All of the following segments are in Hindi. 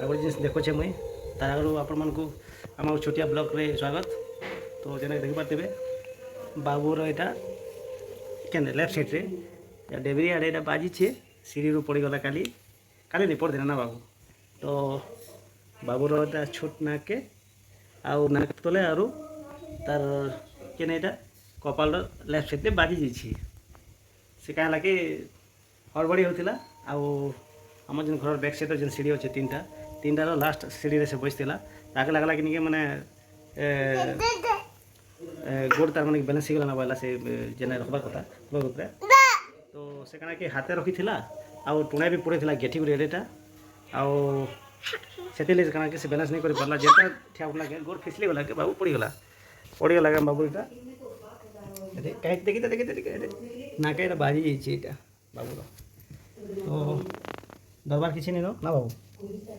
ଆଉ ଗୋଟେ ଜିନିଷ ଦେଖୁଛେ ମୁଇଁ ତାର ଆଗରୁ ଆପଣମାନଙ୍କୁ ଆମ ଛୋଟିଆ ବ୍ଲଗ୍ରେ ସ୍ୱାଗତ। ତ ଯେନ୍ ଦେଖିପାରୁଥିବେ ବାବୁର ଏଇଟା କେନ୍ ଲେଫ୍ଟ ସାଇଡ଼୍ରେ ଡେବିରି ଆଡ଼େ ଏଇଟା ବାଜିଛେ ସିঁড়ିରୁ ପଡ଼ିଗଲା କାଲି କାଲି ନି ପଡ଼ିଥିଲା ନା ବାବୁ। ତ ବାବୁର ଏଇଟା ଛୋଟ ନାକେ ଆଉ ନାକ ତଲେ ଆରୁ ତାର କେନ୍ ଏଇଟା କପାଳର ଲେଫ୍ଟ ସାଇଡ଼୍ରେ ବାଜି ଯାଇଛି। ସେ କାଁ ହେଲା କି ହଡ଼ବଡ଼ି ହେଉଥିଲା ଆଉ আমার যেন ঘরের ব্যাক সাইডের যে সিঁড়ি আছে তিনটার লাস্ট সিঁড়িরে সে বসিলা তাকে লাগলা কি নিকে মানে গোড় তার মানে ব্যালেন্স হয়ে গেল না বলা সে যেন রখবার কথা গোড় উপরে। তো সেখানে কি হাতে রখিলা আউ টুণা বি পড়েছিল গেঠি করে এটা আউ সেতিলে কাଣା কি সে ব্যালেন্স नहीं कर पारला जेटा ठिया उठला के गोड़ फिसली गला के बाबू पड़ी गला के बाबू एटा कहीं देखी नाके एटा बाजी जाइए एटा बाबूर। तो दरबार किसी नहीं ना बाबू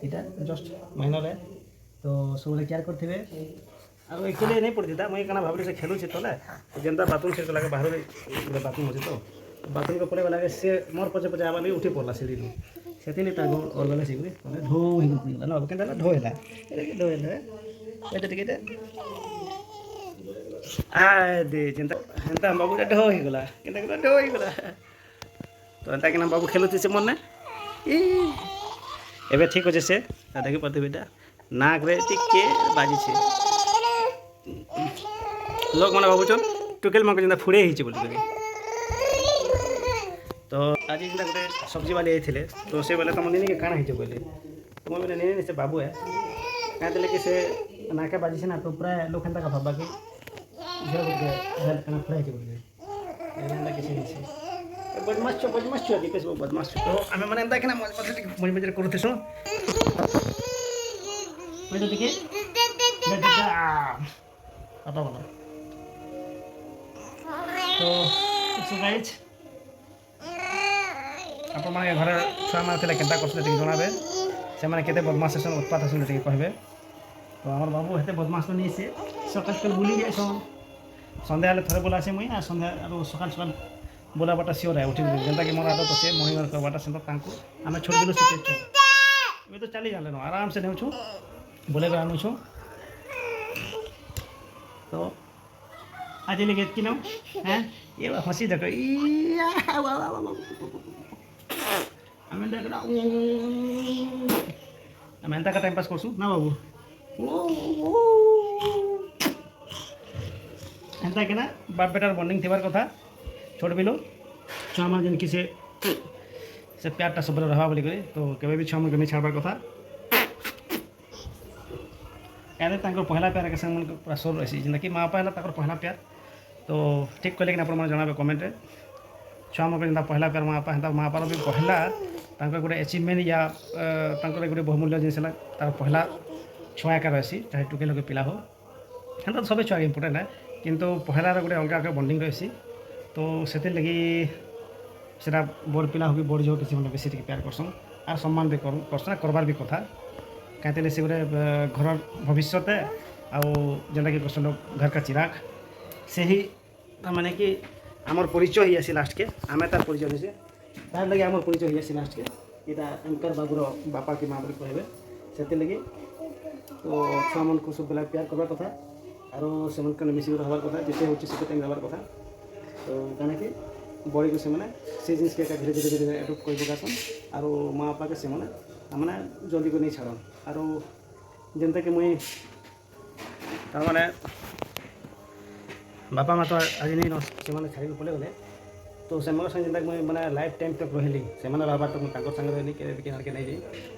इटा जस्ट माइनर है। तो सब केयर करते और एक्चुअली नहीं पड़ती था मुझे कहना भाभी से खेलुचे तले जेनता बाथरूम से लगे बाहर गोटे बाथरूम अच्छे तो बाथरूम के पड़े गला से मोर पचे पचे आवा लगे उठी पड़ला सीढ़ी से अलगले से ढो पड़ा ना के ढो है ढो है टिके आ दे जेनता हेन्ता बाबू ढो हो गला के ढो हो गला। तो एंता कि बाबू खेलुचे से मन एबे ठीक अच्छे से देखी पाते बेटा नाक रे टिके बाजी छे लोग मैंने भावुन टुकेल मार्क जेनता फुड़े ही बोल। तो आज जेनता गोटे सब्जी वाले आते तो से बोले तुम नहीं काଣା हो बोले तुम बोले नहीं से बाबू है क्या कि से नाके बाजी से ना तो प्राय लोग एंता का भाबा कि फुड़ा बोल किसी नहीं बदमाश छुआ दीपेश बाबू बदमाश तो आम मैंने एंता कि मजे मजे करते शुण टिके पापा बोलो। तो गाइज आप घर छुआ मैंने केन्ता कर जनाबे से मैंने बदमाश आसन उत्पात आसन कहे। तो आम बाबू हेते बदमाश तो नहीं से सकाल सकाल बुली जाए सन्ध्या थे बोला से मुई सन्ध्या सकाल सकाल बोला बाटा सियोर है उठी जेनता कि मोर आदत अच्छे मर्निंग वाक करवाटा से आम छोड़ दिलु सीखे ये तो चली जाले आराम से नेउछु बोले आनुछु। तो आज लेके कि नो हैं ये हंसी देखो आम एंता का टाइम पास करसु ना बाबू एंता कि ना बाप बेटार बॉन्डिंग थी कथा छोड़ बिलो छुआ मान जेन कि से प्यारटा सब रहा बोली करे। तो केबे भी छुआ मन के नहीं छाड़बार कथा याद पहला प्यार के संग पूरा सोर रही जेना कि माँ बापा है पहला प्यार। तो ठीक कहले कि आप जनाबे कमेंट छुआ मन जेना पहला प्यार माँ बापा है माँ बापार भी पहला गोटे अचिवमेंट या गोटे बहुमूल्य जिन तार पहला छुआ एका रही चाहे टुके लगे पिला हो हेन्ता सब छुआ इम्पोर्टेंट है किंतु पहलार गोटे अलग अलग बॉन्डिंग रही। तो से लगी सेटा बड़ पिला हो कि बड़ झील किसी मैंने बेसी प्यार करसन और सम्मान भी करसन करबार भी कथा कहीं से गोटे घर भविष्य आउ जेनटा कि कहसन घर का चिराग से ही माने कि आमर परिचय ही आसी लास्ट के आम तार परिचय नहीं से तार लगे आमर परिचय ही आसी लास्ट के यहाँ एंकर बाबूर बापा कि माँ बोली कहे से लगी। तो छुआ मन को सब बेला प्यार करवार कथा और से मिसिक रहार कथा जिते हो टाइम रहार कथा। तो कहना कि बड़ी को से जिनस के धीरे धीरे धीरे एडप्ट कर पकासन और माँ बापा के से मैंने जल्दी को नहीं छाड़न और जेनता कि मुई तार माने बापा माँ तो आज नहीं न से छाड़ी पड़े गले। तो से जेनता मुई मैंने लाइफ टाइम तक रही से रहा तक मुझे संगे रही के के नहीं जाए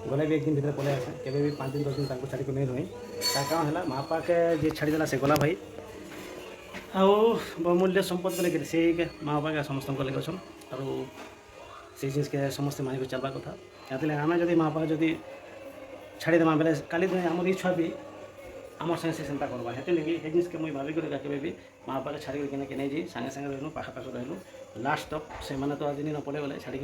गले भी एक दिन भीतर पलि आसे के 5 दिन 10 दिन छाड़ी नहीं रही तार कारण है माँ बापा के जी छाड़ीदेला से गला भाई आउ बहुमूल्य संपद बोले से माँ बापा के समस्त लगे अच्छन और से जिन के समस्ते मानिक चलवा कथा या आम जब माँ बापा जब छाड़ीदेमा बेले काली दिन आम छुआ भी आम संगे से चिंता करवा हेतु लगे ये जिन के मुझे भाविक के भी माँ बापा के छाड़ी के नहीं जी सागे सागे रहलु पाखा पाख रहलु लास्ट तक से तो आज दिन न पड़े गले छाड़ी